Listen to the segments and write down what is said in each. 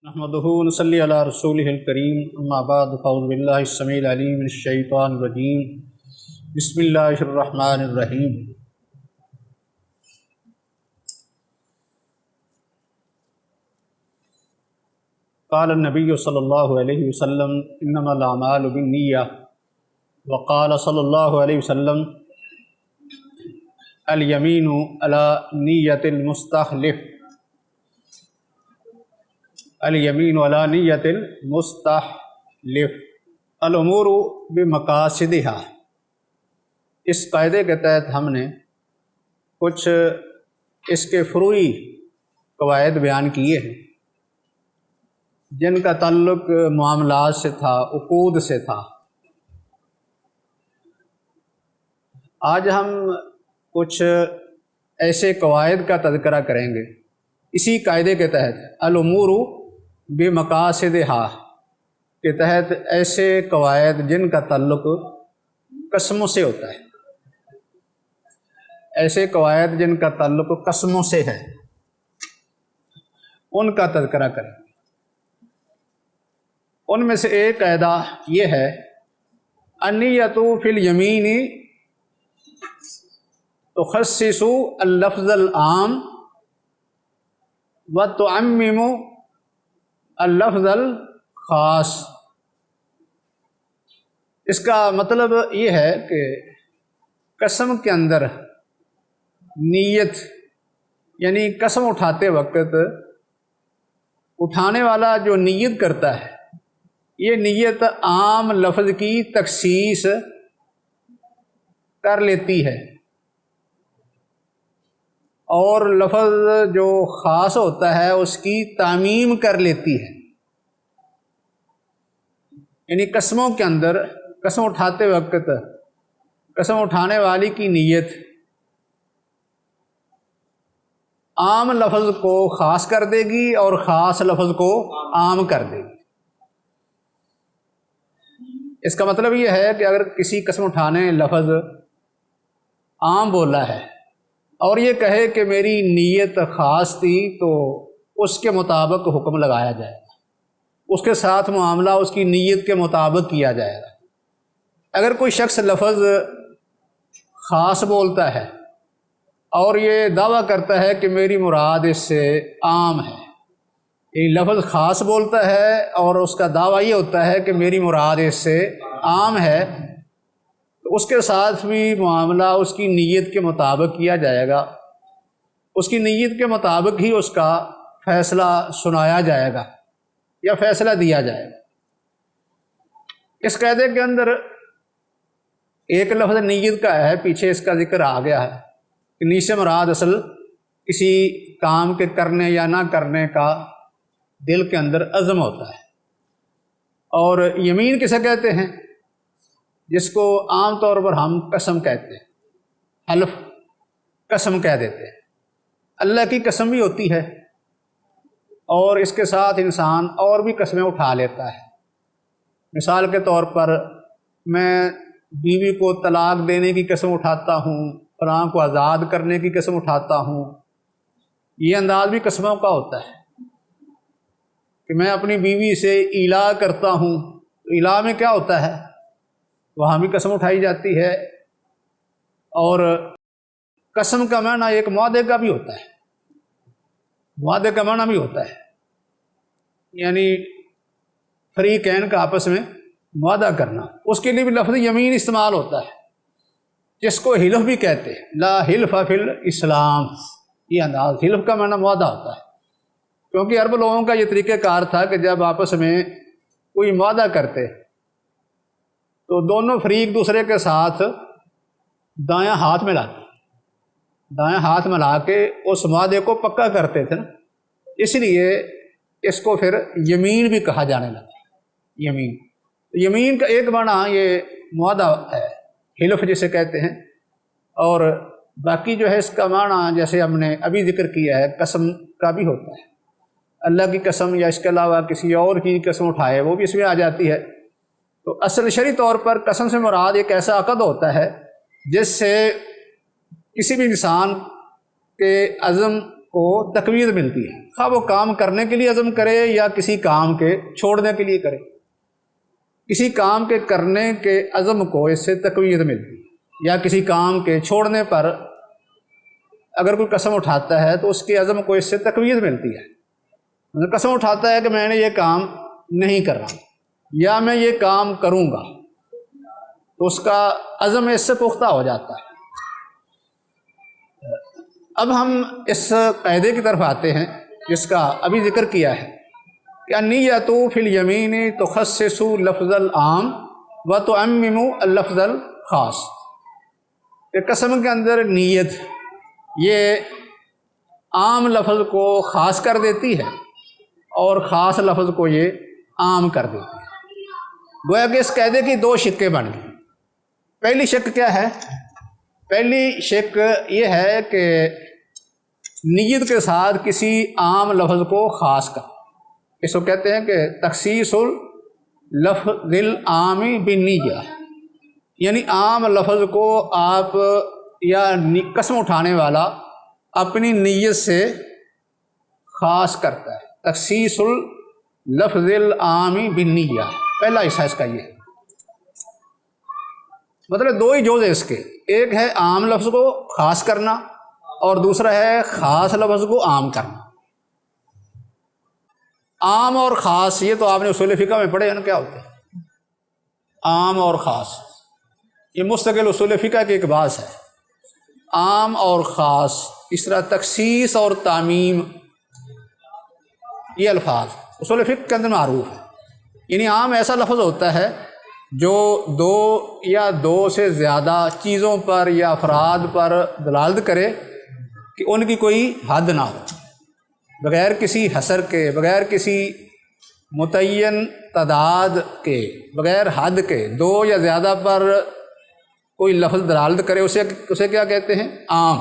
نحمدہ ونصلی علی رسولہ الکریم اما بعد فاعوذ باللہ السمیع العلیم من الشیطان الرجیم بسم اللہ الرحمن الرحیم قال النبی صلی اللہ علیہ وسلم انما الاعمال بالنیہ وقال صلی اللہ علیہ وسلم الیمین علی نیت المستحلف الیمین علی نیت المستحلف الامور بمقاصدہا۔ اس قاعدے کے تحت ہم نے کچھ اس کے فروعی قواعد بیان کیے ہیں جن کا تعلق معاملات سے تھا، عقود سے تھا۔ آج ہم کچھ ایسے قواعد کا تذکرہ کریں گے اسی قاعدے کے تحت، الامور بمقاصدہا کے تحت، ایسے قواعد جن کا تعلق قسموں سے ہوتا ہے، ایسے قواعد جن کا تعلق قسموں سے ہے، ان کا تذکرہ کریں۔ ان میں سے ایک قاعدہ یہ ہے، النیۃ فی الیمین تخصص اللفظ العام وتعمم اللفظ الخاص۔ اس کا مطلب یہ ہے کہ قسم کے اندر نیت، یعنی قسم اٹھاتے وقت اٹھانے والا جو نیت کرتا ہے، یہ نیت عام لفظ کی تخصیص کر لیتی ہے، اور لفظ جو خاص ہوتا ہے اس کی تعمیم کر لیتی ہے۔ یعنی قسموں کے اندر قسم اٹھاتے وقت قسم اٹھانے والی کی نیت عام لفظ کو خاص کر دے گی اور خاص لفظ کو عام کر دے گی۔ اس کا مطلب یہ ہے کہ اگر کسی قسم اٹھانے لفظ عام بولا ہے اور یہ کہے کہ میری نیت خاص تھی، تو اس کے مطابق حکم لگایا جائے گا، اس کے ساتھ معاملہ اس کی نیت کے مطابق کیا جائے گا۔ اگر کوئی شخص لفظ خاص بولتا ہے اور یہ دعویٰ کرتا ہے کہ میری مراد اس سے عام ہے، یہ لفظ خاص بولتا ہے اور اس کا دعویٰ یہ ہوتا ہے کہ میری مراد اس سے عام ہے، تو اس کے ساتھ بھی معاملہ اس کی نیت کے مطابق کیا جائے گا، اس کی نیت کے مطابق ہی اس کا فیصلہ سنایا جائے گا یا فیصلہ دیا جائے گا۔ اس قاعدے کے اندر ایک لفظ نیت کا ہے، پیچھے اس کا ذکر آ گیا ہے کہ نیت سے مراد اصل کسی کام کے کرنے یا نہ کرنے کا دل کے اندر عزم ہوتا ہے۔ اور یمین کسے کہتے ہیں؟ جس کو عام طور پر ہم قسم کہتے ہیں، حلف، قسم کہہ دیتے ہیں۔ اللہ کی قسم بھی ہوتی ہے، اور اس کے ساتھ انسان اور بھی قسمیں اٹھا لیتا ہے۔ مثال کے طور پر میں بیوی کو طلاق دینے کی قسم اٹھاتا ہوں، فلاں کو آزاد کرنے کی قسم اٹھاتا ہوں۔ یہ انداز بھی قسموں کا ہوتا ہے کہ میں اپنی بیوی سے ایلا کرتا ہوں۔ ایلا میں کیا ہوتا ہے؟ وہاں بھی قسم اٹھائی جاتی ہے، اور قسم کا معنی ایک معاہدے کا بھی ہوتا ہے، معاہدے کا معنی بھی ہوتا ہے، یعنی فریقین کا آپس میں معاہدہ کرنا۔ اس کے لیے بھی لفظ یمین استعمال ہوتا ہے، جس کو حلف بھی کہتے ہیں، لا حلف فی الاسلام۔ یہ انداز حلف کا معنی معاہدہ ہوتا ہے، کیونکہ عرب لوگوں کا یہ طریقہ کار تھا کہ جب آپس میں کوئی معاہدہ کرتے تو دونوں فریق دوسرے کے ساتھ دایاں ہاتھ ملاتے، دایاں ہاتھ ملا کے اس معاہدے کو پکا کرتے تھے نا، اس لیے اس کو پھر یمین بھی کہا جانے لگا۔ یمین، یمین کا ایک معنی یہ معاہدہ ہے، حلف جسے کہتے ہیں، اور باقی جو ہے اس کا معنی جیسے ہم نے ابھی ذکر کیا ہے قسم کا بھی ہوتا ہے۔ اللہ کی قسم یا اس کے علاوہ کسی اور کی قسم اٹھائے وہ بھی اس میں آ جاتی ہے۔ تو اصل شرعی طور پر قسم سے مراد ایک ایسا عقد ہوتا ہے جس سے کسی بھی انسان کے عزم کو تقویت ملتی ہے، خواہ وہ کام کرنے کے لیے عزم کرے یا کسی کام کے چھوڑنے کے لیے کرے، کسی کام کے کرنے کے عزم کو اس سے تقویت ملتی ہے، یا کسی کام کے چھوڑنے پر اگر کوئی قسم اٹھاتا ہے تو اس کے عزم کو اس سے تقویت ملتی ہے۔ قسم اٹھاتا ہے کہ میں نے یہ کام نہیں کر رہا یا میں یہ کام کروں گا، تو اس کا عزم اس سے پختہ ہو جاتا ہے۔ اب ہم اس قاعدے کی طرف آتے ہیں جس کا ابھی ذکر کیا ہے کہ النیۃ فی الیمین تخصص لفظ العام و تعمم اللفظ الخاص، کہ قسم کے اندر نیت یہ عام لفظ کو خاص کر دیتی ہے اور خاص لفظ کو یہ عام کر دیتی ہے۔ گویا کہ اس قاعدے کی دو شقیں بن گئی۔ پہلی شق کیا ہے؟ پہلی شق یہ ہے کہ نیت کے ساتھ کسی عام لفظ کو خاص کر، اس کو کہتے ہیں کہ تخصیص اللفظ العام بالنیہ، یعنی عام لفظ کو آپ یا قسم اٹھانے والا اپنی نیت سے خاص کرتا ہے۔ تخصیص اللفظ العام بالنیہ پہلا حصہ اس کا یہ ہے۔ مطلب دو ہی جوز ہے اس کے، ایک ہے عام لفظ کو خاص کرنا اور دوسرا ہے خاص لفظ کو عام کرنا۔ عام اور خاص یہ تو آپ نے اصول فقہ میں پڑھے ہیں نا، کیا ہوتے ہیں عام اور خاص، یہ مستقل اصول فقہ کی ایک بات ہے۔ عام اور خاص، اس طرح تخصیص اور تعمیم، یہ الفاظ اصول فقہ کے اندر معروف ہے۔ یعنی عام ایسا لفظ ہوتا ہے جو دو یا دو سے زیادہ چیزوں پر یا افراد پر دلالت کرے کہ ان کی کوئی حد نہ ہو، بغیر کسی حصر کے، بغیر کسی متعین تعداد کے، بغیر حد کے دو یا زیادہ پر کوئی لفظ دلالت کرے، اسے کیا کہتے ہیں؟ عام۔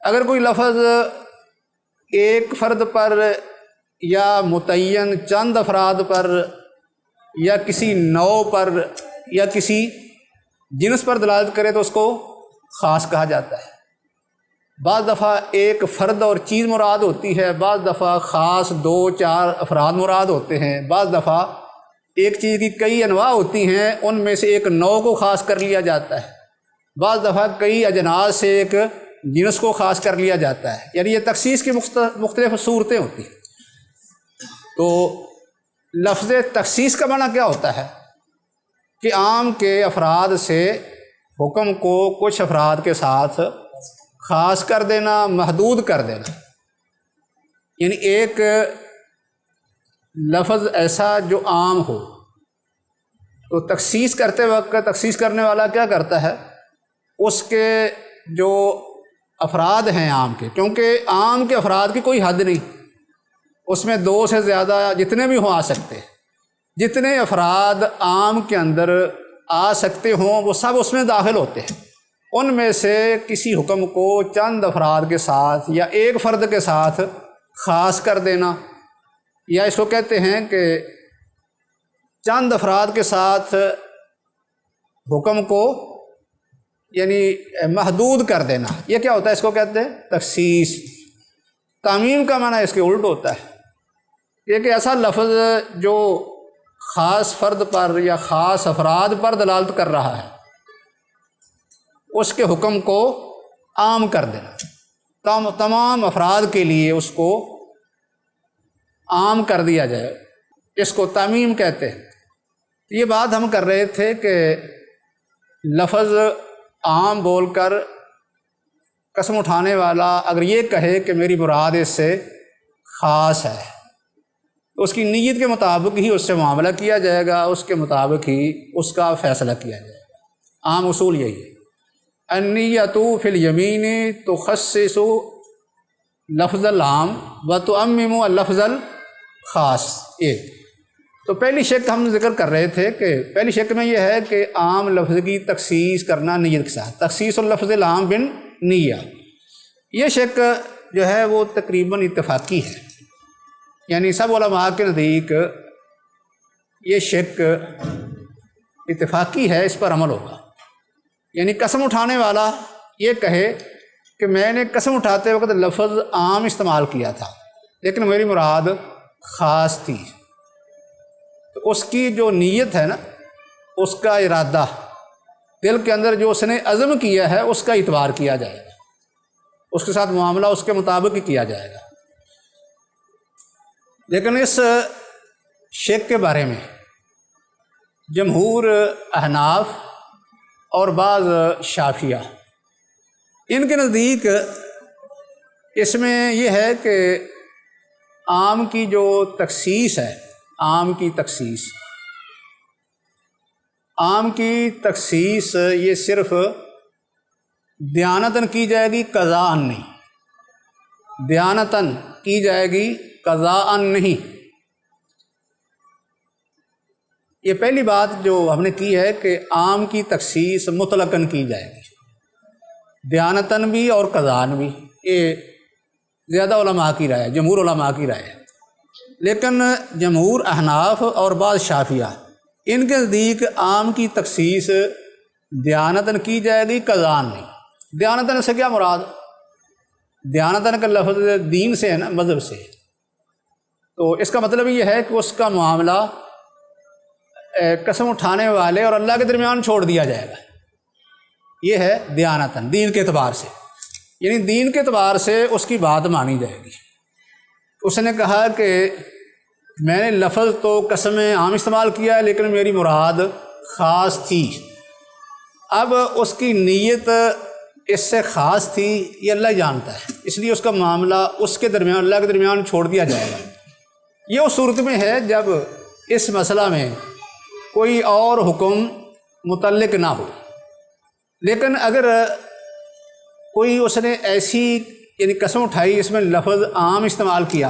اگر کوئی لفظ ایک فرد پر یا متعین چند افراد پر یا کسی نوع پر یا کسی جنس پر دلالت کرے تو اس کو خاص کہا جاتا ہے۔ بعض دفعہ ایک فرد اور چیز مراد ہوتی ہے، بعض دفعہ خاص دو چار افراد مراد ہوتے ہیں، بعض دفعہ ایک چیز کی کئی انواع ہوتی ہیں، ان میں سے ایک نوع کو خاص کر لیا جاتا ہے، بعض دفعہ کئی اجناس سے ایک جنس کو خاص کر لیا جاتا ہے۔ یعنی یہ تخصیص کی مختلف صورتیں ہوتی ہیں۔ تو لفظ تخصیص کا معنی کیا ہوتا ہے کہ عام کے افراد سے حکم کو کچھ افراد کے ساتھ خاص کر دینا، محدود کر دینا۔ یعنی ایک لفظ ایسا جو عام ہو، تو تخصیص کرتے وقت تخصیص کرنے والا کیا کرتا ہے؟ اس کے جو افراد ہیں عام کے، کیونکہ عام کے افراد کی کوئی حد نہیں، اس میں دو سے زیادہ جتنے بھی ہوں آ سکتے ہیں، جتنے افراد عام کے اندر آ سکتے ہوں وہ سب اس میں داخل ہوتے ہیں۔ ان میں سے کسی حکم کو چند افراد کے ساتھ یا ایک فرد کے ساتھ خاص کر دینا، یا اس کو کہتے ہیں کہ چند افراد کے ساتھ حکم کو یعنی محدود کر دینا، یہ کیا ہوتا ہے؟ اس کو کہتے ہیں تخصیص۔ تعمیم کا معنی اس کے الٹ ہوتا ہے، ایک ایسا لفظ جو خاص فرد پر یا خاص افراد پر دلالت کر رہا ہے، اس کے حکم کو عام کر دینا، تمام افراد کے لیے اس کو عام کر دیا جائے، اس کو تعمیم کہتے ہیں۔ یہ بات ہم کر رہے تھے کہ لفظ عام بول کر قسم اٹھانے والا اگر یہ کہے کہ میری مراد اس سے خاص ہے، تو اس کی نیت کے مطابق ہی اس سے معاملہ کیا جائے گا، اس کے مطابق ہی اس کا فیصلہ کیا جائے گا۔ عام اصول یہی ہے، النیۃ فی الیمین تخصص لفظ العام و تعمم اللفظ الخاص۔ ایک تو پہلی شک ہم ذکر کر رہے تھے کہ پہلی شک میں یہ ہے کہ عام لفظ کی تخصیص کرنا نیت کے ساتھ، تخصیص اللفظ العام بن نیہ۔ یہ شک جو ہے وہ تقریباً اتفاقی ہے، یعنی سب علماء کے نزدیک یہ شک اتفاقی ہے، اس پر عمل ہوگا۔ یعنی قسم اٹھانے والا یہ کہے کہ میں نے قسم اٹھاتے وقت لفظ عام استعمال کیا تھا لیکن میری مراد خاص تھی، تو اس کی جو نیت ہے نا، اس کا ارادہ، دل کے اندر جو اس نے عزم کیا ہے اس کا اعتبار کیا جائے گا، اس کے ساتھ معاملہ اس کے مطابق ہی کیا جائے گا۔ لیکن اس شک کے بارے میں جمہور احناف اور بعض شافعیہ، ان کے نزدیک اس میں یہ ہے کہ عام کی جو تخصیص ہے، عام کی تخصیص یہ صرف دیانتاً کی جائے گی، قضاءً نہیں، دیانتاً کی جائے گی، قضاءً نہیں۔ یہ پہلی بات جو ہم نے کی ہے کہ عام کی تخصیص مطلقاً کی جائے گی، دیانتاً بھی اور قضاءً بھی، یہ زیادہ علماء کی رائے ہے، جمہور علماء کی رائے ہے۔ لیکن جمہور احناف اور بعض شافعیہ، ان کے نزدیک عام کی تخصیص دیانتاً کی جائے گی، قضاءً نہیں۔ دیانتاً سے کیا مراد؟ دیانتاً کا لفظ دین سے ہے نا، مذہب سے، تو اس کا مطلب یہ ہے کہ اس کا معاملہ قسم اٹھانے والے اور اللہ کے درمیان چھوڑ دیا جائے گا، یہ ہے دیانتاً، دین کے اعتبار سے، یعنی دین کے اعتبار سے اس کی بات مانی جائے گی۔ اس نے کہا کہ میں نے لفظ تو قسم عام استعمال کیا ہے لیکن میری مراد خاص تھی، اب اس کی نیت اس سے خاص تھی یہ اللہ جانتا ہے، اس لیے اس کا معاملہ اس کے درمیان، اللہ کے درمیان چھوڑ دیا جائے گا۔ یہ اس صورت میں ہے جب اس مسئلہ میں کوئی اور حکم متعلق نہ ہو۔ لیکن اگر کوئی اس نے ایسی یعنی قسم اٹھائی اس میں لفظ عام استعمال کیا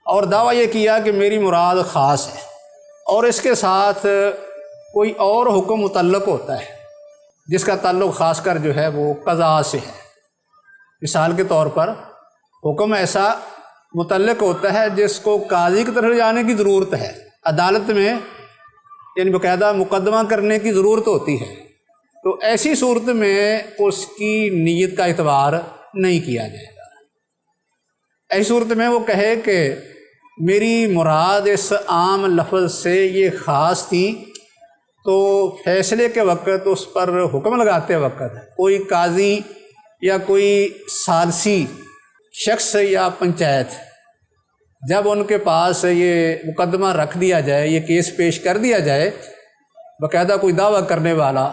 اور دعویٰ یہ کیا کہ میری مراد خاص ہے، اور اس کے ساتھ کوئی اور حکم متعلق ہوتا ہے جس کا تعلق خاص کر جو ہے وہ قضاء سے ہے، مثال کے طور پر حکم ایسا متعلق ہوتا ہے جس کو قاضی کی طرف جانے کی ضرورت ہے، عدالت میں یعنی باقاعدہ مقدمہ کرنے کی ضرورت ہوتی ہے، تو ایسی صورت میں اس کی نیت کا اعتبار نہیں کیا جائے گا۔ ایسی صورت میں وہ کہے کہ میری مراد اس عام لفظ سے یہ خاص تھی، تو فیصلے کے وقت اس پر حکم لگاتے وقت کوئی قاضی یا کوئی ثالثی شخص یا پنچایت جب ان کے پاس یہ مقدمہ رکھ دیا جائے، یہ کیس پیش کر دیا جائے، باقاعدہ کوئی دعویٰ کرنے والا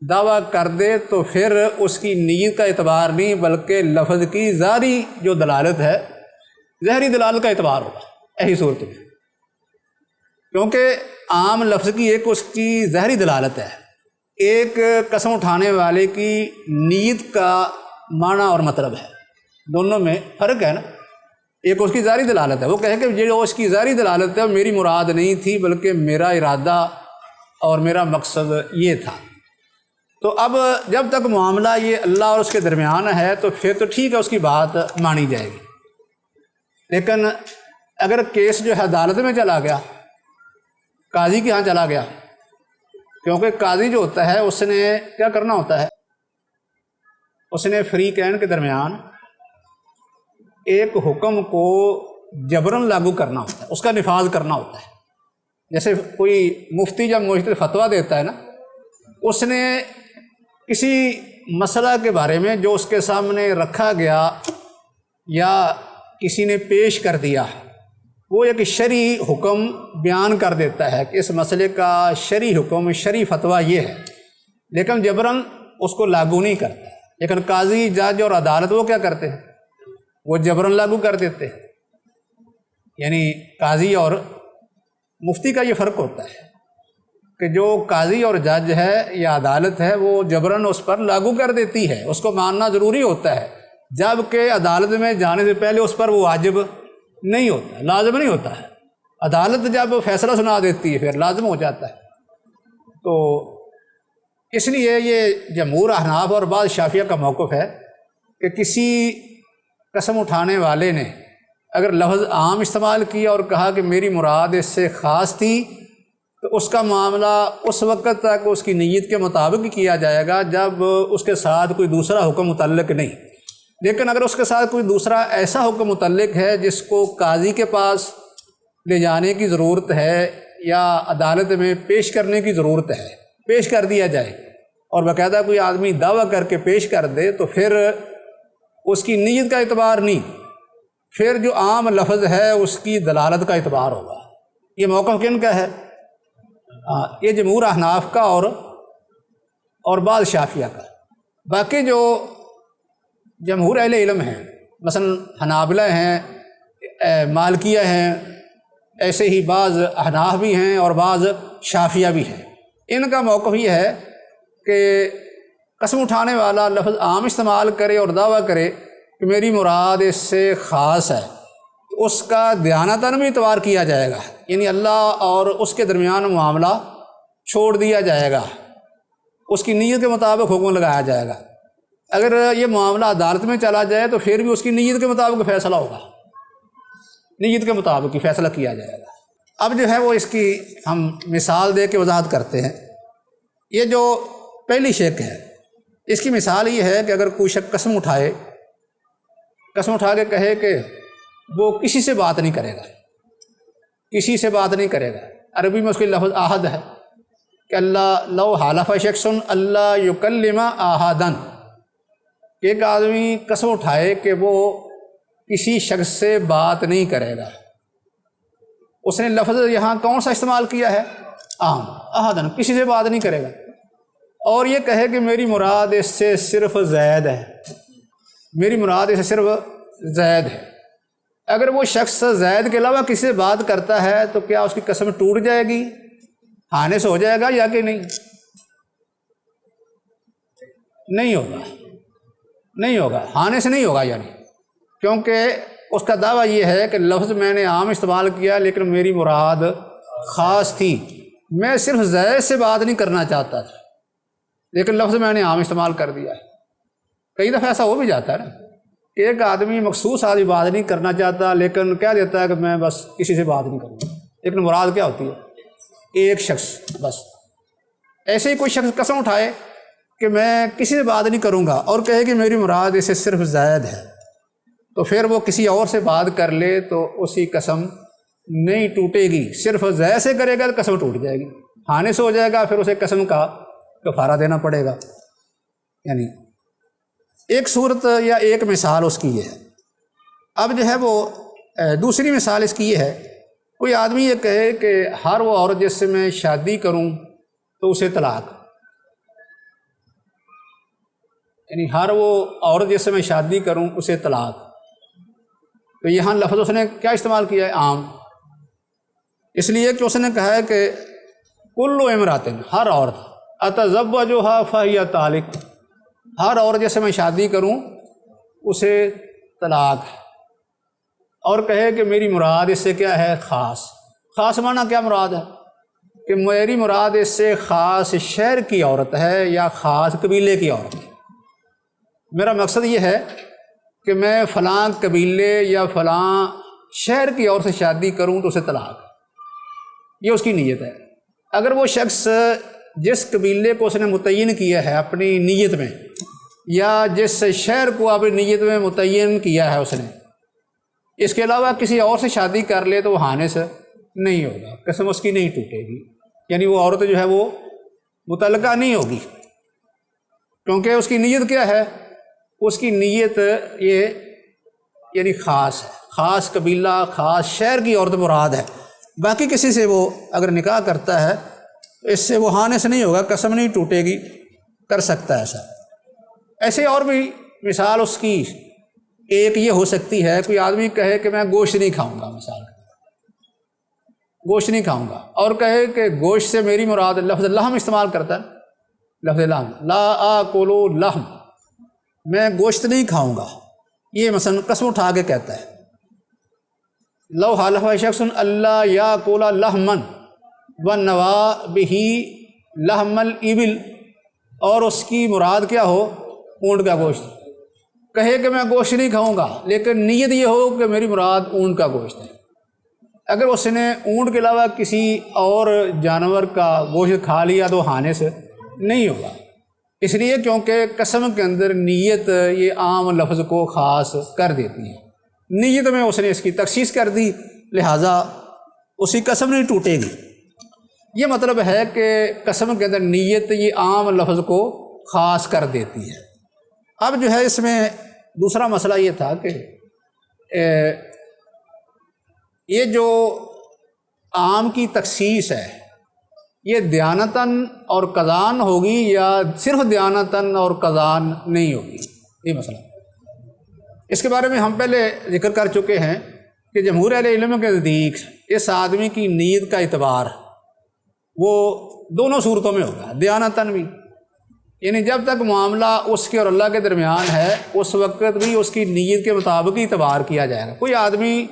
دعویٰ کر دے، تو پھر اس کی نیت کا اعتبار نہیں بلکہ لفظ کی ظاہری جو دلالت ہے، ظاہری دلالت کا اعتبار ہوگا ایسی صورت میں، کیونکہ عام لفظ کی ایک اس کی ظاہری دلالت ہے، ایک قسم اٹھانے والے کی نیت کا معنی اور مطلب ہے، دونوں میں فرق ہے نا۔ ایک اس کی ظاہری دلالت ہے، وہ کہے کہ جو اس کی ظاہری دلالت ہے میری مراد نہیں تھی بلکہ میرا ارادہ اور میرا مقصد یہ تھا، تو اب جب تک معاملہ یہ اللہ اور اس کے درمیان ہے تو پھر تو ٹھیک ہے، اس کی بات مانی جائے گی۔ لیکن اگر کیس جو ہے عدالت میں چلا گیا، قاضی کے ہاں چلا گیا، کیونکہ قاضی جو ہوتا ہے اس نے کیا کرنا ہوتا ہے، اس نے فریقین کے درمیان ایک حکم کو جبراً لاگو کرنا ہوتا ہے، اس کا نفاذ کرنا ہوتا ہے۔ جیسے کوئی مفتی جب مجتہد فتویٰ دیتا ہے نا، اس نے کسی مسئلہ کے بارے میں جو اس کے سامنے رکھا گیا یا کسی نے پیش کر دیا، وہ ایک شرعی حکم بیان کر دیتا ہے کہ اس مسئلے کا شرعی حکم، شرعی فتویٰ یہ ہے، لیکن جبراً اس کو لاگو نہیں کرتا۔ لیکن قاضی، جج اور عدالت وہ کیا کرتے ہیں، وہ جبراً لاگو کر دیتے ہیں۔ یعنی قاضی اور مفتی کا یہ فرق ہوتا ہے کہ جو قاضی اور جج ہے یا عدالت ہے وہ جبراً اس پر لاگو کر دیتی ہے، اس کو ماننا ضروری ہوتا ہے، جبکہ عدالت میں جانے سے پہلے اس پر وہ واجب نہیں ہوتا، لازم نہیں ہوتا ہے۔ عدالت جب فیصلہ سنا دیتی ہے پھر لازم ہو جاتا ہے۔ تو اس لیے یہ جمہور احناف اور بعض شافعیہ کا موقف ہے کہ کسی قسم اٹھانے والے نے اگر لفظ عام استعمال کیا اور کہا کہ میری مراد اس سے خاص تھی، تو اس کا معاملہ اس وقت تک اس کی نیت کے مطابق کیا جائے گا جب اس کے ساتھ کوئی دوسرا حکم متعلق نہیں۔ لیکن اگر اس کے ساتھ کوئی دوسرا ایسا حکم متعلق ہے جس کو قاضی کے پاس لے جانے کی ضرورت ہے یا عدالت میں پیش کرنے کی ضرورت ہے، پیش کر دیا جائے اور باقاعدہ کوئی آدمی دعویٰ کر کے پیش کر دے تو پھر اس کی نیت کا اعتبار نہیں، پھر جو عام لفظ ہے اس کی دلالت کا اعتبار ہوگا۔ یہ موقف کن کا ہے؟ یہ جمہور احناف کا اور بعض شافعیہ کا۔ باقی جو جمہور اہل علم ہیں، مثلا حنابلہ ہیں، مالکیہ ہیں، ایسے ہی بعض احناف بھی ہیں اور بعض شافعیہ بھی ہیں، ان کا موقف یہ ہے کہ قسم اٹھانے والا لفظ عام استعمال کرے اور دعویٰ کرے کہ میری مراد اس سے خاص ہے، تو اس کا دیانتاً بھی اعتبار کیا جائے گا، یعنی اللہ اور اس کے درمیان معاملہ چھوڑ دیا جائے گا، اس کی نیت کے مطابق حکم لگایا جائے گا۔ اگر یہ معاملہ عدالت میں چلا جائے تو پھر بھی اس کی نیت کے مطابق فیصلہ ہوگا، نیت کے مطابق ہی فیصلہ کیا جائے گا۔ اب جو ہے وہ اس کی ہم مثال دے کے وضاحت کرتے ہیں۔ یہ جو پہلی شک ہے، اس کی مثال یہ ہے کہ اگر کوئی شخص قسم اٹھائے، قسم اٹھا کے کہے کہ وہ کسی سے بات نہیں کرے گا، کسی سے بات نہیں کرے گا۔ عربی میں اس کے لفظ عہد ہے کہ اللہ لو حلف شخص اللہ یکلم احدن، کہ ایک آدمی قسم اٹھائے کہ وہ کسی شخص سے بات نہیں کرے گا۔ اس نے لفظ یہاں کون سا استعمال کیا ہے؟ عام، احدن، کسی سے بات نہیں کرے گا، اور یہ کہے کہ میری مراد اس سے صرف زید ہے، میری مراد اس سے صرف زید ہے۔ اگر وہ شخص زید کے علاوہ کسی سے بات کرتا ہے تو کیا اس کی قسم ٹوٹ جائے گی، خانس ہو جائے گا یا کہ نہیں؟ نہیں ہوگا، نہیں ہوگا، خانس نہیں ہوگا، یعنی کیونکہ اس کا دعویٰ یہ ہے کہ لفظ میں نے عام استعمال کیا لیکن میری مراد خاص تھی، میں صرف زید سے بات نہیں کرنا چاہتا تھا لیکن لفظ میں نے عام استعمال کر دیا ہے۔ کئی دفعہ ایسا ہو بھی جاتا ہے نا کہ ایک آدمی مخصوص آدمی بات نہیں کرنا چاہتا لیکن کہہ دیتا ہے کہ میں بس کسی سے بات نہیں کروں گا، لیکن مراد کیا ہوتی ہے؟ ایک شخص بس۔ ایسے ہی کوئی شخص قسم اٹھائے کہ میں کسی سے بات نہیں کروں گا اور کہے کہ میری مراد اسے صرف زید ہے، تو پھر وہ کسی اور سے بات کر لے تو اس کی قسم نہیں ٹوٹے گی، صرف زید سے کرے گا تو قسم ٹوٹ جائے گی، خانس ہو جائے گا، پھر اسے قسم کا کفارہ دینا پڑے گا۔ یعنی ایک صورت یا ایک مثال اس کی یہ ہے۔ اب جو ہے وہ دوسری مثال اس کی یہ ہے، کوئی آدمی یہ کہے کہ ہر وہ عورت جس سے میں شادی کروں تو اسے طلاق، یعنی ہر وہ عورت جس سے میں شادی کروں اسے طلاق، تو یہاں لفظ اس نے کیا استعمال کیا ہے؟ عام، اس لیے کہ اس نے کہا ہے کہ کل امراتن، ہر عورت، اتزوجھا فہی طالق، ہر عورت جیسے میں شادی کروں اسے طلاق ہے، اور کہے کہ میری مراد اس سے کیا ہے؟ خاص۔ خاص معنی کیا مراد ہے؟ کہ میری مراد اس سے خاص شہر کی عورت ہے یا خاص قبیلے کی عورت ہے، میرا مقصد یہ ہے کہ میں فلاں قبیلے یا فلاں شہر کی عورت سے شادی کروں تو اسے طلاق، یہ اس کی نیت ہے۔ اگر وہ شخص جس قبیلے کو اس نے متعین کیا ہے اپنی نیت میں، یا جس شہر کو اپنی نیت میں متعین کیا ہے اس نے، اس کے علاوہ کسی اور سے شادی کر لے تو وہ خانس نہیں ہوگا، قسم اس کی نہیں ٹوٹے گی، یعنی وہ عورت جو ہے وہ متعلقہ نہیں ہوگی، کیونکہ اس کی نیت کیا ہے؟ اس کی نیت یہ یعنی خاص ہے، خاص قبیلہ، خاص شہر کی عورت مراد ہے۔ باقی کسی سے وہ اگر نکاح کرتا ہے تو اس سے وہ خانس نہیں ہوگا، قسم نہیں ٹوٹے گی، کر سکتا ہے ایسا۔ ایسے اور بھی مثال اس کی ایک یہ ہو سکتی ہے، کوئی آدمی کہے کہ میں گوشت نہیں کھاؤں گا، مثال گوشت نہیں کھاؤں گا، اور کہے کہ گوشت سے میری مراد لفظ لحم استعمال کرتا ہے، لفظ لحم، لا آکل لحم، میں گوشت نہیں کھاؤں گا، یہ مثلا قسم اٹھا کے کہتا ہے۔ لو حلف شخص اللہ یاکل لحما ونوی بہ لحم الابل، اور اس کی مراد کیا ہو؟ اونٹ کا گوشت، کہے کہ میں گوشت نہیں کھاؤں گا لیکن نیت یہ ہو کہ میری مراد اونٹ کا گوشت ہے، اگر اس نے اونٹ کے علاوہ کسی اور جانور کا گوشت کھا لیا تو خانس نہیں ہوگا، اس لیے کیونکہ قسم کے اندر نیت یہ عام لفظ کو خاص کر دیتی ہے، نیت میں اس نے اس کی تخصیص کر دی، لہٰذا اس کی قسم نہیں ٹوٹے گی۔ یہ مطلب ہے کہ قسم کے اندر نیت یہ عام لفظ کو خاص کر دیتی ہے۔ اب جو ہے اس میں دوسرا مسئلہ یہ تھا کہ یہ جو عام کی تخصیص ہے یہ دیانتاً اور قضاً ہوگی یا صرف دیانتاً اور قضاً نہیں ہوگی، یہ مسئلہ۔ اس کے بارے میں ہم پہلے ذکر کر چکے ہیں کہ جمہور اہل علم کے نزدیک اس آدمی کی نیت کا اعتبار وہ دونوں صورتوں میں ہوگا، دیانتاً بھی، یعنی جب تک معاملہ اس کے اور اللہ کے درمیان ہے اس وقت بھی اس کی نیت کے مطابق ہی اعتبار کیا جائے گا۔ کوئی آدمی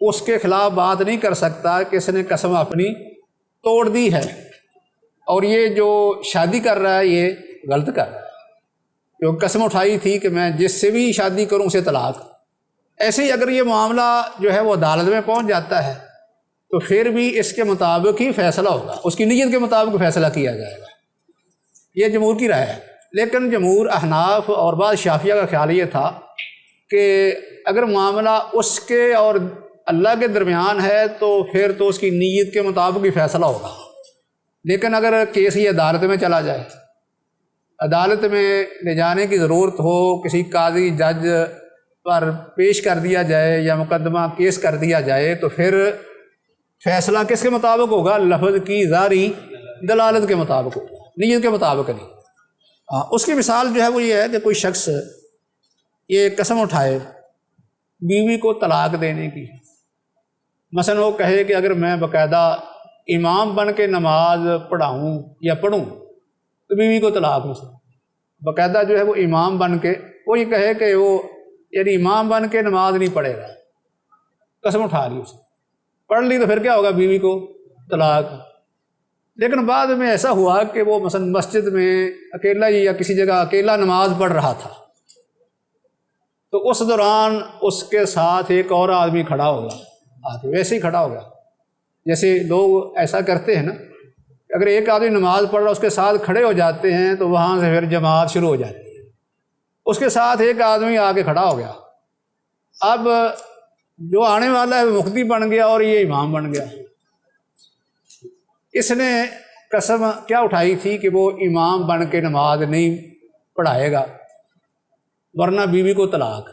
اس کے خلاف بات نہیں کر سکتا کہ اس نے قسم اپنی توڑ دی ہے اور یہ جو شادی کر رہا ہے یہ غلط کر رہا ہے، جو قسم اٹھائی تھی کہ میں جس سے بھی شادی کروں اسے طلاق۔ ایسے ہی اگر یہ معاملہ جو ہے وہ عدالت میں پہنچ جاتا ہے تو پھر بھی اس کے مطابق ہی فیصلہ ہوگا، اس کی نیت کے مطابق فیصلہ کیا جائے گا۔ یہ جمہور کی رائے ہے، لیکن جمہور احناف اور بعض شافعیہ کا خیال یہ تھا کہ اگر معاملہ اس کے اور اللہ کے درمیان ہے تو پھر تو اس کی نیت کے مطابق ہی فیصلہ ہوگا، لیکن اگر کیس یہ عدالت میں چلا جائے، عدالت میں لے جانے کی ضرورت ہو، کسی قاضی جج پر پیش کر دیا جائے یا مقدمہ کیس کر دیا جائے تو پھر فیصلہ کس کے مطابق ہوگا؟ لفظ کی ظاہری دلالت کے مطابق ہوگا، نیت کے مطابق نہیں۔ اس کی مثال جو ہے وہ یہ ہے کہ کوئی شخص یہ قسم اٹھائے بیوی کو طلاق دینے کی، مثلا وہ کہے کہ اگر میں باقاعدہ امام بن کے نماز پڑھاؤں یا پڑھوں تو بیوی کو طلاق ہو سکتی، باقاعدہ جو ہے وہ امام بن کے وہ یہ کہے کہ وہ یعنی امام بن کے نماز نہیں پڑھے گا، قسم اٹھا لی اسے، پڑھ لی تو پھر کیا ہوگا؟ بیوی کو طلاق۔ لیکن بعد میں ایسا ہوا کہ وہ مثلا مسجد میں اکیلا ہی یا کسی جگہ اکیلا نماز پڑھ رہا تھا، تو اس دوران اس کے ساتھ ایک اور آدمی کھڑا ہو گیا، آگے ویسے ہی کھڑا ہو گیا جیسے لوگ ایسا کرتے ہیں نا، اگر ایک آدمی نماز پڑھ رہا اس کے ساتھ کھڑے ہو جاتے ہیں تو وہاں سے پھر جماعت شروع ہو جاتی ہے، اس کے ساتھ ایک آدمی آگے کھڑا ہو گیا، اب جو آنے والا ہے وہ مقتدی بن گیا اور یہ امام بن گیا۔ اس نے قسم کیا اٹھائی تھی کہ وہ امام بن کے نماز نہیں پڑھائے گا ورنہ بیوی کو طلاق،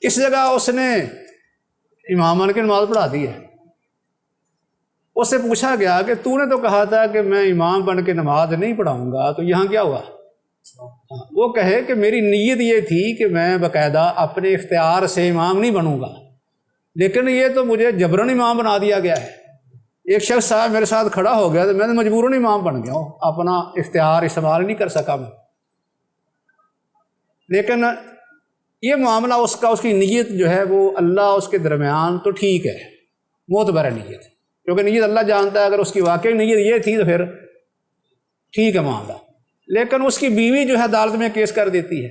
اس جگہ اس نے امام بن کے نماز پڑھا دی ہے۔ اس سے پوچھا گیا کہ تو نے تو کہا تھا کہ میں امام بن کے نماز نہیں پڑھاؤں گا، تو یہاں کیا ہوا؟ وہ کہے کہ میری نیت یہ تھی کہ میں باقاعدہ اپنے اختیار سے امام نہیں بنوں گا، لیکن یہ تو مجھے جبراً امام بنا دیا گیا ہے، ایک شخص صاحب میرے ساتھ کھڑا ہو گیا تو میں مجبوراً امام بن گیا ہوں، اپنا اختیار استعمال نہیں کر سکا میں۔ لیکن یہ معاملہ اس کی نیت جو ہے وہ اللہ اس کے درمیان تو ٹھیک ہے، معتبر نیت، کیونکہ نیت اللہ جانتا ہے، اگر اس کی واقعی نیت یہ تھی تو پھر ٹھیک ہے معاملہ۔ لیکن اس کی بیوی جو ہے عدالت میں کیس کر دیتی ہے،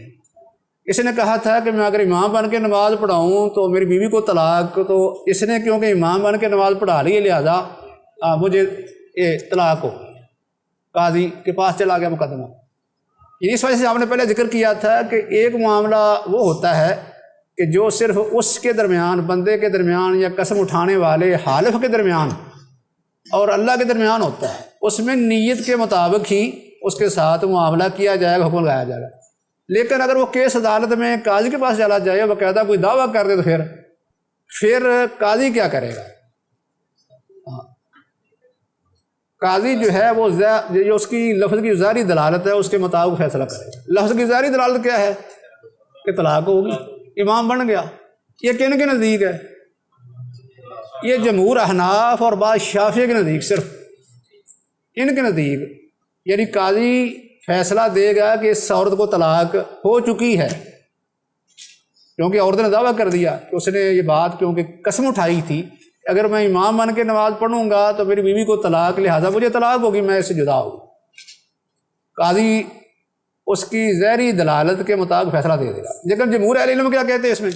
اس نے کہا تھا کہ میں اگر امام بن کے نماز پڑھاؤں تو میری بیوی کو طلاق، تو اس نے کیونکہ امام بن کے نماز پڑھا لی ہے لہٰذا مجھے یہ طلاق ہو، قاضی کے پاس چلا گیا مقدمہ۔ اس وجہ سے آپ نے پہلے ذکر کیا تھا کہ ایک معاملہ وہ ہوتا ہے کہ جو صرف اس کے درمیان، بندے کے درمیان یا قسم اٹھانے والے حالف کے درمیان اور اللہ کے درمیان ہوتا ہے، اس میں نیت کے مطابق ہی اس کے ساتھ معاملہ کیا جائے گا، حکم لگایا جائے گا۔ لیکن اگر وہ کیس عدالت میں قاضی کے پاس چلا جائے، باقاعدہ کوئی دعویٰ کر دے تو پھر قاضی کیا کرے گا؟ قاضی جو ہے وہ جو اس کی لفظ کی ظاہری دلالت ہے اس کے مطابق فیصلہ کرے گا۔ لفظ کی ظاہری دلالت کیا ہے کہ طلاق ہوگی، امام بن گیا۔ یہ کن کے نزدیک ہے؟ یہ جمہور احناف اور بعض شافعیہ کے نزدیک، صرف ان کے نزدیک، یعنی قاضی فیصلہ دے گا کہ اس عورت کو طلاق ہو چکی ہے، کیونکہ عورت نے دعویٰ کر دیا کہ اس نے یہ بات کیونکہ قسم اٹھائی تھی اگر میں امام بن کے نماز پڑھوں گا تو میری بیوی کو طلاق، لہٰذا مجھے طلاق ہوگی، میں اس سے جدا ہوں۔ قاضی اس کی ظاہری دلالت کے مطابق فیصلہ دے دے گا۔ لیکن جمہور اہل علم کیا کہتے ہیں اس میں؟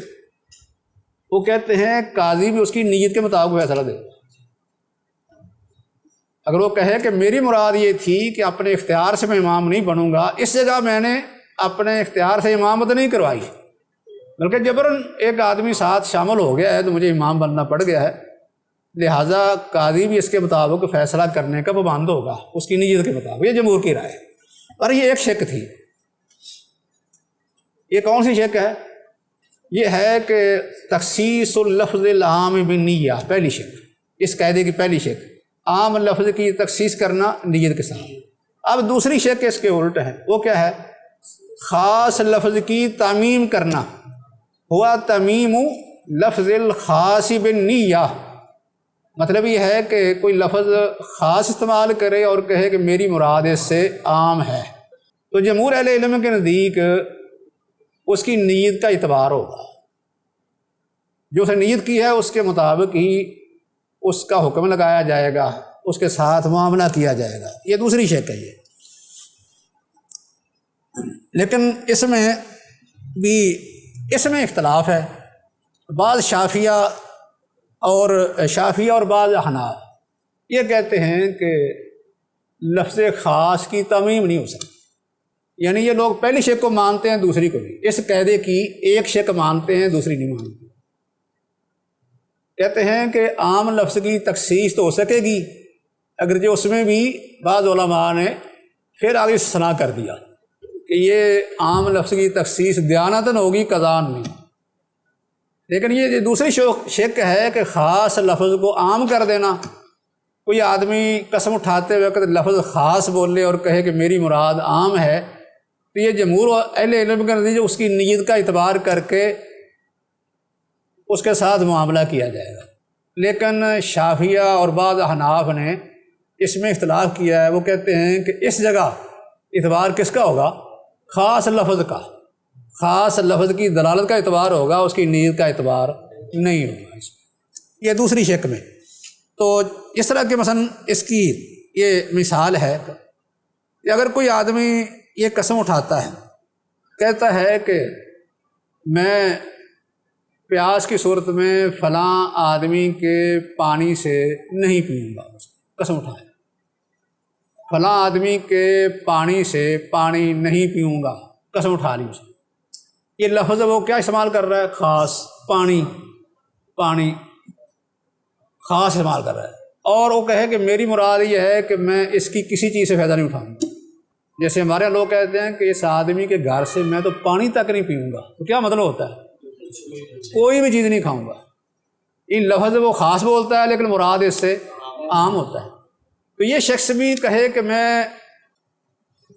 وہ کہتے ہیں قاضی بھی اس کی نیت کے مطابق فیصلہ دے گا۔ اگر وہ کہے کہ میری مراد یہ تھی کہ اپنے اختیار سے میں امام نہیں بنوں گا، اس جگہ میں نے اپنے اختیار سے امامت نہیں کروائی، بلکہ جبراً ایک آدمی ساتھ شامل ہو گیا ہے تو مجھے امام بننا پڑ گیا ہے، لہٰذا قاضی بھی اس کے مطابق فیصلہ کرنے کا پابند ہوگا اس کی نیت کے مطابق۔ یہ جمہور کی رائے ہے۔ اور یہ ایک شک تھی، یہ کون سی شک ہے؟ یہ ہے کہ تخصیص اللفظ العام بالنیہ، پہلی شک، اس قاعدے کی پہلی شک، عام لفظ کی تخصیص کرنا نیت کے ساتھ۔ اب دوسری شک اس کے الٹ ہے، وہ کیا ہے؟ خاص لفظ کی تعمیم کرنا، ہوا تعمیم لفظ الخاص بالنیہ، مطلب یہ ہے کہ کوئی لفظ خاص استعمال کرے اور کہے کہ میری مراد اس سے عام ہے، تو جمہور اہل علم کے نزدیک اس کی نیت کا اعتبار ہوگا، جو اس نے نیت کی ہے اس کے مطابق ہی اس کا حکم لگایا جائے گا، اس کے ساتھ معاملہ کیا جائے گا۔ یہ دوسری شک ہے یہ۔ لیکن اس میں اختلاف ہے، بعض شافعیہ اور بعض احناف یہ کہتے ہیں کہ لفظ خاص کی تعمیم نہیں ہو سکتی، یعنی یہ لوگ پہلی شک کو مانتے ہیں دوسری کو نہیں، اس قاعدے کی ایک شک مانتے ہیں دوسری نہیں مانتے، کہتے ہیں کہ عام لفظ کی تخصیص تو ہو سکے گی، اگرچہ اس میں بھی بعض علماء نے پھر آگے استثناء کر دیا کہ یہ عام لفظ کی تخصیص دیانتاً ہوگی، قضاً نہیں۔ لیکن یہ دوسری شک ہے کہ خاص لفظ کو عام کر دینا، کوئی آدمی قسم اٹھاتے وقت لفظ خاص بولے اور کہے کہ میری مراد عام ہے، تو یہ جمہور اہل علم کے نتیجے اس کی نیت کا اعتبار کر کے اس کے ساتھ معاملہ کیا جائے گا۔ لیکن شافعیہ اور بعض احناف نے اس میں اختلاف کیا ہے، وہ کہتے ہیں کہ اس جگہ اعتبار کس کا ہوگا؟ خاص لفظ کا، خاص لفظ کی دلالت کا اعتبار ہوگا، اس کی نیت کا اعتبار نہیں ہوگا اس میں۔ یہ دوسری شک میں تو اس طرح کے مثلا اس کی یہ مثال ہے کہ اگر کوئی آدمی یہ قسم اٹھاتا ہے، کہتا ہے کہ میں پیاس کی صورت میں فلاں آدمی کے پانی سے نہیں پیوں گا، قسم اٹھائے فلاں آدمی کے پانی سے پانی نہیں پیوں گا، قسم اٹھا لی اس نے، یہ لفظ وہ کیا استعمال کر رہا ہے؟ خاص، پانی خاص استعمال کر رہا ہے، اور وہ کہے کہ میری مراد یہ ہے کہ میں اس کی کسی چیز سے فائدہ نہیں اٹھاؤں گا۔ جیسے ہمارے لوگ کہتے ہیں کہ اس آدمی کے گھر سے میں تو پانی تک نہیں پیوں گا، تو کیا مطلب ہوتا ہے؟ کوئی بھی چیز نہیں کھاؤں گا۔ ان لفظ وہ خاص بولتا ہے لیکن مراد اس سے عام ہوتا ہے۔ تو یہ شخص بھی کہے کہ میں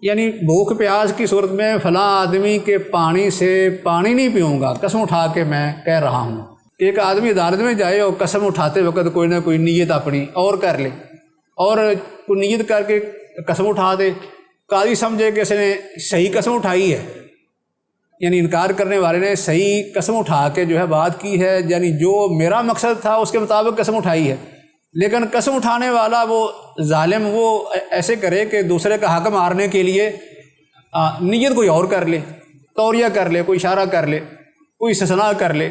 یعنی بھوک پیاس کی صورت میں فلاں آدمی کے پانی سے پانی نہیں پیوں گا، قسم اٹھا کے میں کہہ رہا ہوں۔ ایک آدمی عدالت میں جائے اور قسم اٹھاتے وقت کوئی نہ کوئی نیت اپنی اور کر لے، اور کوئی نیت کر کے قسم اٹھا دے، قاضی سمجھے کہ اس نے صحیح قسم اٹھائی ہے، یعنی انکار کرنے والے نے صحیح قسم اٹھا کے جو ہے بات کی ہے، یعنی جو میرا مقصد تھا اس کے مطابق قسم اٹھائی ہے، لیکن قسم اٹھانے والا وہ ظالم وہ ایسے کرے کہ دوسرے کا حق مارنے کے لیے نیت کوئی اور کر لے، توریہ کر لے، کوئی اشارہ کر لے، کوئی استثناء کر لے،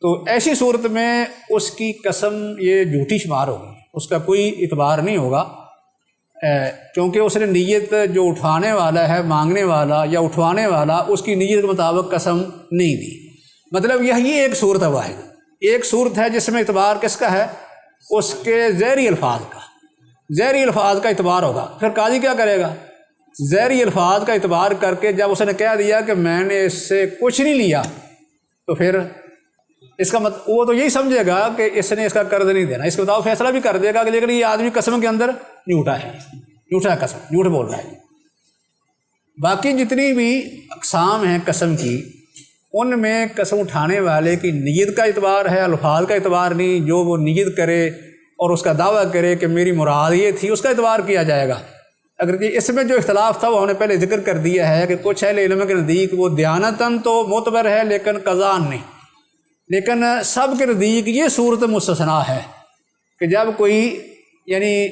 تو ایسی صورت میں اس کی قسم یہ جھوٹی شمار ہوگی، اس کا کوئی اعتبار نہیں ہوگا، کیونکہ اس نے نیت جو اٹھانے والا ہے، مانگنے والا یا اٹھوانے والا، اس کی نیت کے مطابق قسم نہیں دی۔ مطلب یہی ایک صورت ہے، واحد ایک صورت ہے جس میں اعتبار کس کا ہے؟ اس کے ظاہری الفاظ کا، ظاہری الفاظ کا اعتبار ہوگا۔ پھر قاضی کیا کرے گا؟ ظاہری الفاظ کا اعتبار کر کے جب اس نے کہہ دیا کہ میں نے اس سے کچھ نہیں لیا، تو پھر اس کا وہ تو یہی سمجھے گا کہ اس نے اس کا قرض نہیں دینا، اس کے مطابق فیصلہ بھی کر دے گا کہ لیکن یہ آدمی قسم کے اندر جھوٹا ہے، جھوٹا قسم، جھوٹ بول رہا ہے۔ باقی جتنی بھی اقسام ہیں قسم کی، ان میں قسم اٹھانے والے کی نیت کا اعتبار ہے، الفاظ کا اعتبار نہیں۔ جو وہ نیت کرے اور اس کا دعویٰ کرے کہ میری مراد یہ تھی، اس کا اعتبار کیا جائے گا۔ اگر اس میں جو اختلاف تھا وہ ہم نے پہلے ذکر کر دیا ہے کہ کچھ اہل علم کے نزدیک وہ دیانتاً تو معتبر ہے لیکن قضاً نہیں، لیکن سب کے نزدیک یہ صورت مستثنیٰ ہے کہ جب کوئی یعنی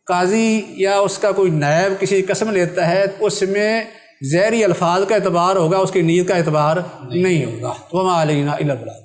قاضی یا اس کا کوئی نائب کسی قسم لیتا ہے، اس میں ظاہری الفاظ کا اعتبار ہوگا، اس کی نیت کا اعتبار نہیں ہوگا۔ وما علینا الا البلاغ۔